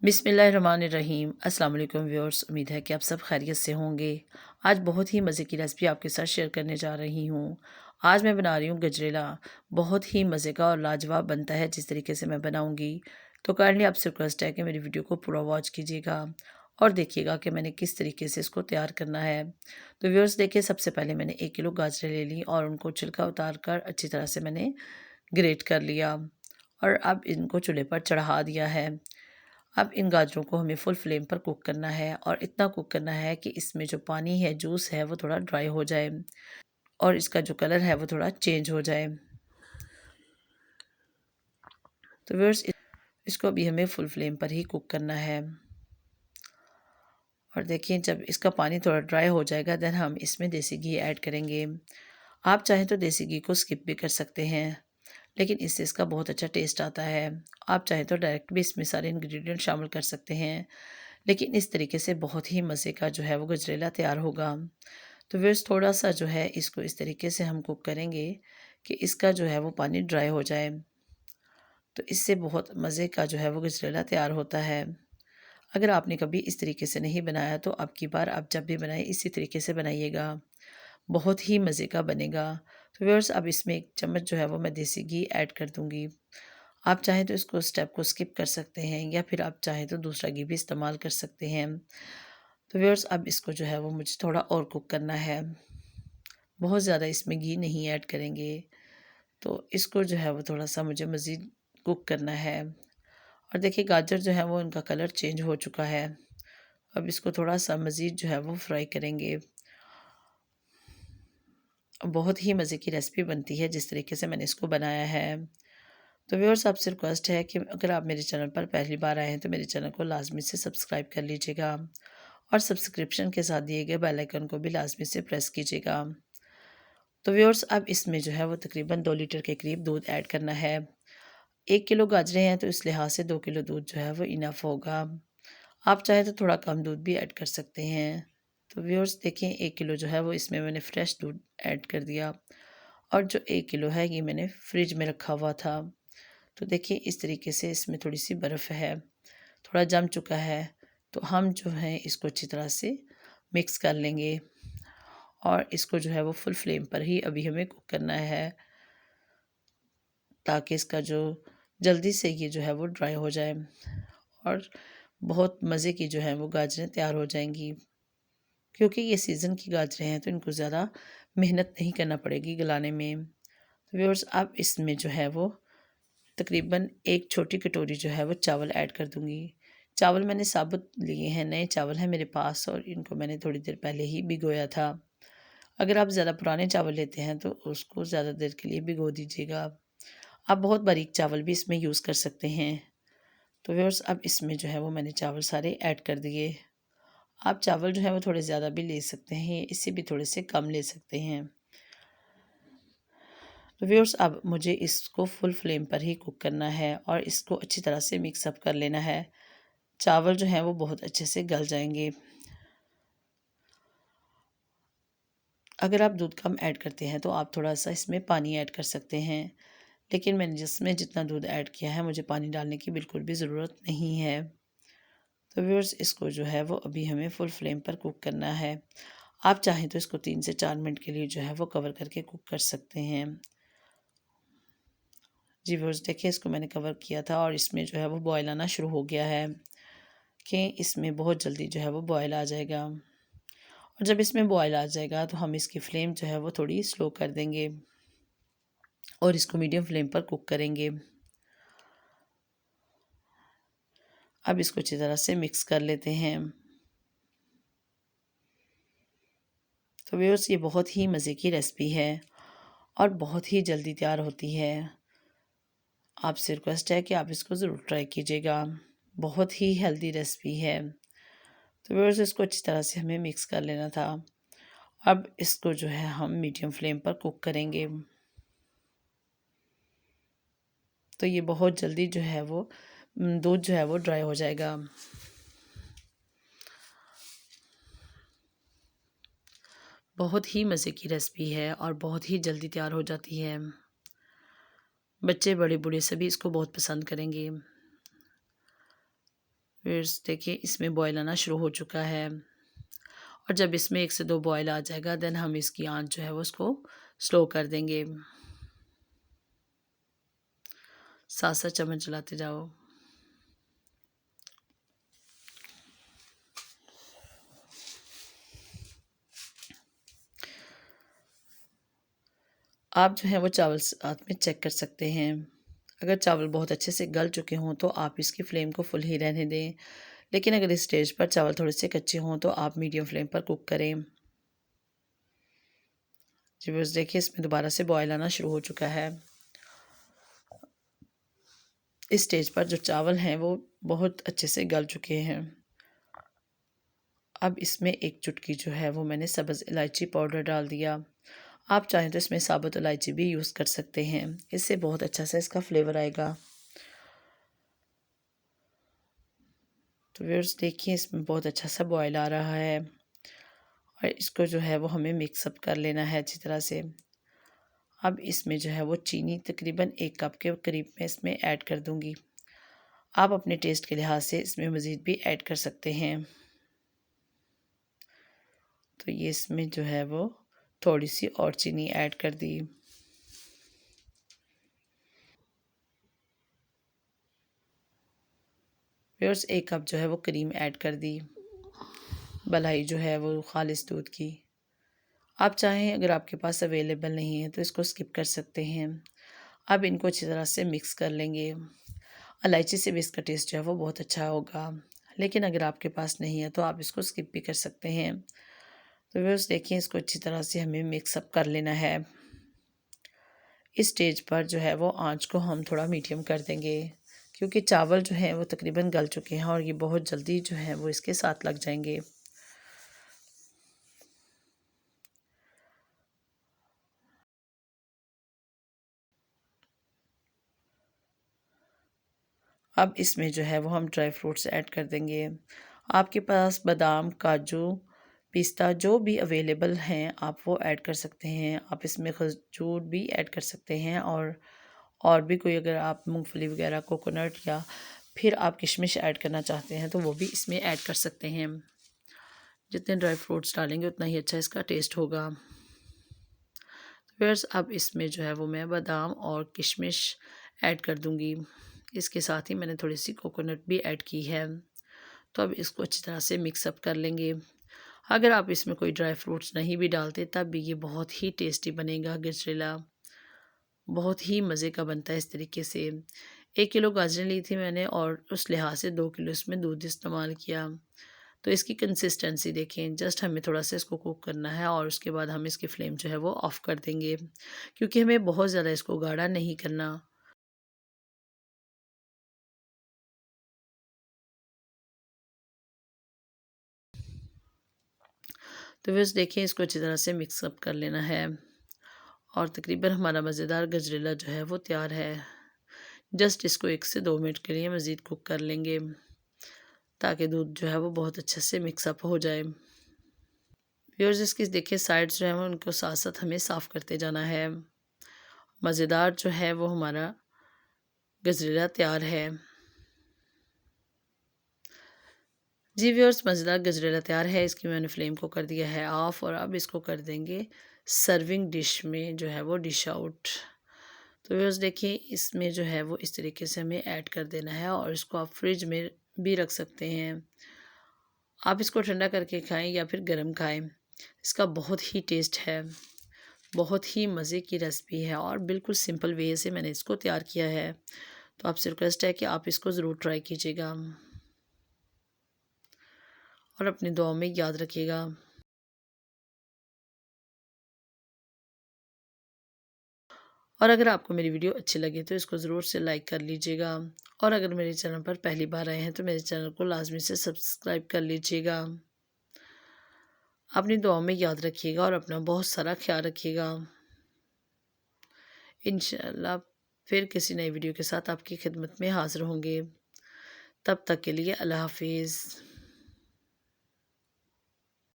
बिस्मिल्लाहिर्रहमानिर्रहीम। अस्सलाम वालेकुम व्यूअर्स, उम्मीद है कि आप सब खैरियत से होंगे। आज बहुत ही मज़े की रेसिपी आपके साथ शेयर करने जा रही हूँ। आज मैं बना रही हूँ गजरेला। बहुत ही मज़े का और लाजवाब बनता है जिस तरीके से मैं बनाऊँगी। तो काइंडली आपसे रिक्वेस्ट है कि मेरी वीडियो को पूरा वॉच कीजिएगा और देखिएगा कि मैंने किस तरीके से इसको तैयार करना है। तो व्यूअर्स देखिए, सबसे पहले मैंने 1 किलो गाजरें ले ली और उनको छिलका उतार कर अच्छी तरह से मैंने ग्रेट कर लिया और अब इनको चूल्हे पर चढ़ा दिया है। अब इन गाजरों को हमें फुल फ्लेम पर कुक करना है और इतना कुक करना है कि इसमें जो पानी है, जूस है, वो थोड़ा ड्राई हो जाए और इसका जो कलर है वो थोड़ा चेंज हो जाए। तो व्यूअर्स इसको अभी हमें फुल फ्लेम पर ही कुक करना है। और देखिए, जब इसका पानी थोड़ा ड्राई हो जाएगा देन हम इसमें देसी घी ऐड करेंगे। आप चाहें तो देसी घी को स्किप भी कर सकते हैं, लेकिन इससे इसका बहुत अच्छा टेस्ट आता है। आप चाहें तो डायरेक्ट भी इसमें सारे इंग्रेडिएंट शामिल कर सकते हैं, लेकिन इस तरीके से बहुत ही मज़े का जो है वो गजरेला तैयार होगा। तो व्यूअर्स थोड़ा-सा जो है इसको इस तरीके से हम कुक करेंगे कि इसका जो है वो पानी ड्राई हो जाए। तो इससे बहुत मज़े का जो है वो गजरेला तैयार होता है। अगर आपने कभी इस तरीके से नहीं बनाया तो अब की बार आप जब भी बनाएँ इसी तरीके से बनाइएगा। बहुत ही मज़े का बनेगा। तो व्यूअर्स अब इसमें 1 चम्मच जो है वो मैं देसी घी ऐड कर दूँगी। आप चाहें तो इसको स्टेप को स्किप कर सकते हैं या फिर आप चाहें तो दूसरा घी भी इस्तेमाल कर सकते हैं। तो व्यूअर्स अब इसको जो है वो मुझे थोड़ा और कुक करना है। बहुत ज़्यादा इसमें घी नहीं ऐड करेंगे। तो इसको जो है वो थोड़ा-सा मुझे मज़ीद कुक करना है। और देखिए, गाजर जो है वो इनका कलर चेंज हो चुका है। अब इसको थोड़ा-सा मज़ीद जो है वो फ्राई करेंगे। बहुत ही मज़े की रेसिपी बनती है जिस तरीके से मैंने इसको बनाया है। तो व्यूअर्स आपसे रिक्वेस्ट है कि अगर आप मेरे चैनल पर पहली बार आए हैं तो मेरे चैनल को लाज़मी से सब्सक्राइब कर लीजिएगा और सब्सक्रिप्शन के साथ दिए गए बेल आइकन को भी लाज़मी से प्रेस कीजिएगा। तो व्यूअर्स अब इसमें जो है वो तकरीबन 2 लीटर के करीब दूध ऐड करना है। 1 किलो गाजरें हैं तो इस लिहाज से 2 किलो दूध जो है वो इनफ होगा। आप चाहें तो थोड़ा कम दूध भी ऐड कर सकते हैं। तो व्यूअर्स देखें, 1 किलो जो है वो इसमें मैंने फ्रेश दूध ऐड कर दिया और जो 1 किलो है ये मैंने फ्रिज में रखा हुआ था। तो देखिए, इस तरीके से इसमें थोड़ी-सी बर्फ़ है, थोड़ा जम चुका है। तो हम जो है इसको अच्छी तरह से मिक्स कर लेंगे और इसको जो है वो फुल फ्लेम पर ही अभी हमें कुक करना है, ताकि इसका जो जल्दी से ये जो है वो ड्राई हो जाए और बहुत मज़े की जो है वो गाजरें तैयार हो जाएँगी। क्योंकि ये सीज़न की गाजरें हैं तो इनको ज़्यादा मेहनत नहीं करना पड़ेगी गलाने में। तो व्यूअर्स अब इसमें जो है वो तकरीबन 1 छोटी कटोरी जो है वो चावल ऐड कर दूँगी। चावल मैंने साबुत लिए हैं, नए चावल हैं मेरे पास और इनको मैंने थोड़ी देर पहले ही भिगोया था। अगर आप ज़्यादा पुराने चावल लेते हैं तो उसको ज़्यादा देर के लिए भिगो दीजिएगा। आप बहुत बारीक चावल भी इसमें यूज़ कर सकते हैं। तो व्यूअर्स अब इसमें जो है वो मैंने चावल सारे ऐड कर दिए। आप चावल जो है वो थोड़े ज़्यादा भी ले सकते हैं, इससे भी थोड़े से कम ले सकते हैं। तो व्यूअर्स अब मुझे इसको फुल फ्लेम पर ही कुक करना है और इसको अच्छी तरह से मिक्स अप कर लेना है। चावल जो हैं वो बहुत अच्छे से गल जाएँगे। अगर आप दूध कम ऐड करते हैं तो आप थोड़ा-सा इसमें पानी ऐड कर सकते हैं। लेकिन मैंने जिसमें जितना दूध ऐड किया है मुझे पानी डालने की बिल्कुल भी ज़रूरत नहीं है। तो व्यूअर्स इसको जो है वो अभी हमें फुल फ्लेम पर कुक करना है। आप चाहें तो इसको 3 से 4 मिनट के लिए जो है वो कवर करके कुक कर सकते हैं। जी व्यूअर्स देखिए, इसको मैंने कवर किया था और इसमें जो है वो बॉयल आना शुरू हो गया है कि इसमें बहुत जल्दी जो है वो बॉयल आ जाएगा। और जब इसमें बॉयल आ जाएगा तो हम इसकी फ्लेम जो है वो थोड़ी स्लो कर देंगे और इसको मीडियम फ्लेम पर कुक करेंगे। अब इसको अच्छी तरह से मिक्स कर लेते हैं। तो व्यूअर्स ये बहुत ही मज़े की रेसिपी है और बहुत ही जल्दी तैयार होती है। आपसे रिक्वेस्ट है कि आप इसको ज़रूर ट्राई कीजिएगा। बहुत ही हेल्दी रेसिपी है। तो व्यूअर्स इसको अच्छी तरह से हमें मिक्स कर लेना था। अब इसको जो है हम मीडियम फ्लेम पर कुक करेंगे। तो ये बहुत जल्दी जो है वो दूध जो है वो ड्राई हो जाएगा। बहुत ही मज़े की रेसिपी है और बहुत ही जल्दी तैयार हो जाती है। बच्चे बड़े बूढ़े सभी इसको बहुत पसंद करेंगे। फिर देखिए इसमें बॉयल आना शुरू हो चुका है, और जब इसमें 1 से 2 बॉयल आ जाएगा देन हम इसकी आंच जो है वो उसको स्लो कर देंगे। साथ-साथ चम्मच चलाते जाओ। आप जो है वो चावल साथ में चेक कर सकते हैं। अगर चावल बहुत अच्छे से गल चुके हों तो आप इसकी फ्लेम को फुल ही रहने दें। लेकिन अगर इस स्टेज पर चावल थोड़े से कच्चे हों तो आप मीडियम फ्लेम पर कुक करें। जी बस देखिए इसमें दोबारा से बॉयल आना शुरू हो चुका है। इस स्टेज पर जो चावल हैं वो बहुत अच्छे से गल चुके हैं। अब इसमें 1 चुटकी जो है वो मैंने सब्ज़ इलायची पाउडर डाल दिया। आप चाहें तो इसमें साबुत इलायची भी यूज़ कर सकते हैं, इससे बहुत अच्छा सा इसका फ्लेवर आएगा। तो व्यूअर्स देखिए इसमें बहुत अच्छा सा बॉयल आ रहा है, और इसको जो है वो हमें मिक्स अप कर लेना है अच्छी तरह से। अब इसमें जो है वो चीनी तकरीबन 1 कप के करीब मैं इसमें ऐड कर दूँगी। आप अपने टेस्ट के लिहाज से इसमें मज़ीद भी ऐड कर सकते हैं। तो ये इसमें जो है वो थोड़ी-सी और चीनी ऐड कर दी। व्यूअर्स 1 कप जो है वो क्रीम ऐड कर दी। मलाई जो है वो खालिस दूध की। आप चाहें अगर आपके पास अवेलेबल नहीं है तो इसको स्किप कर सकते हैं। अब इनको अच्छी तरह से मिक्स कर लेंगे। इलायची से भी इसका टेस्ट जो है वो बहुत अच्छा होगा। लेकिन अगर आपके पास नहीं है तो आप इसको स्किप भी कर सकते हैं। तो व्यूअर्स देखिए इसको अच्छी तरह से हमें मिक्स अप कर लेना है। इस स्टेज पर जो है वो आँच को हम थोड़ा मीडियम कर देंगे, क्योंकि चावल जो हैं वो तकरीबन गल चुके हैं और ये बहुत जल्दी जो है वो इसके साथ लग जाएंगे। अब इसमें जो है वो हम ड्राई फ्रूट्स ऐड कर देंगे। आपके पास बादाम, काजू, पिस्ता जो भी अवेलेबल हैं आप वो ऐड कर सकते हैं। आप इसमें खजूर भी ऐड कर सकते हैं, और भी कोई अगर आप मूंगफली वगैरह, कोकोनट, या फिर आप किशमिश ऐड करना चाहते हैं तो वो भी इसमें ऐड कर सकते हैं। जितने ड्राई फ्रूट्स डालेंगे उतना ही अच्छा इसका टेस्ट होगा। फिर अब इसमें जो है वो मैं बादाम और किशमिश ऐड कर दूंगी। इसके साथ ही मैंने थोड़ी सी कोकोनट भी ऐड की है। तो अब इसको अच्छी तरह से मिक्स अप कर लेंगे। अगर आप इसमें कोई ड्राई फ्रूट्स नहीं भी डालते तब भी ये बहुत ही टेस्टी बनेगा। गजरेला बहुत ही मज़े का बनता है इस तरीके से। 1 किलो गाजरें ली थी मैंने और उस लिहाज से 2 किलो इसमें दूध इस्तेमाल किया। तो इसकी कंसिस्टेंसी देखें, जस्ट हमें थोड़ा-सा इसको कुक करना है और उसके बाद हम इसकी फ्लेम जो है वो ऑफ़ कर देंगे, क्योंकि हमें बहुत ज़्यादा इसको गाढ़ा नहीं करना। तो बस देखिए इसको अच्छी तरह से मिक्स अप कर लेना है, और तकरीबन हमारा मज़ेदार गजरेला जो है वो तैयार है। जस्ट इसको 1 से 2 मिनट के लिए मज़ीद कुक कर लेंगे, ताकि दूध जो है वो बहुत अच्छे से मिक्स अप हो जाए। व्यूअर्स इसकी देखिए साइड्स जो हैं वो उनको साथ-साथ हमें साफ़ करते जाना है। मज़ेदार जो है वो हमारा गजरेला तैयार है। जी व्यूअर्स मज़ेदार गजरेला तैयार है। इसकी मैंने फ्लेम को कर दिया है ऑफ़, और अब इसको कर देंगे सर्विंग डिश में जो है वो डिश आउट। तो व्यूअर्स देखिए इसमें जो है वो इस तरीके से हमें ऐड कर देना है, और इसको आप फ्रिज में भी रख सकते हैं। आप इसको ठंडा करके खाएं या फिर गर्म खाएं, इसका बहुत ही टेस्ट है। बहुत ही मज़े की रेसिपी है और बिल्कुल सिंपल वे से मैंने इसको तैयार किया है। तो आपसे रिक्वेस्ट है कि आप इसको ज़रूर ट्राई कीजिएगा, और अपनी दुआओं में याद रखिएगा। और अगर आपको मेरी वीडियो अच्छी लगे तो इसको ज़रूर से लाइक कर लीजिएगा, और अगर मेरे चैनल पर पहली बार आए हैं तो मेरे चैनल को लाजमी से सब्सक्राइब कर लीजिएगा। अपनी दुआओं में याद रखिएगा और अपना बहुत सारा ख्याल रखिएगा। इंशाल्लाह फिर किसी नई वीडियो के साथ आपकी खिदमत में हाज़िर होंगे। तब तक के लिए अल्लाह हाफ़िज़।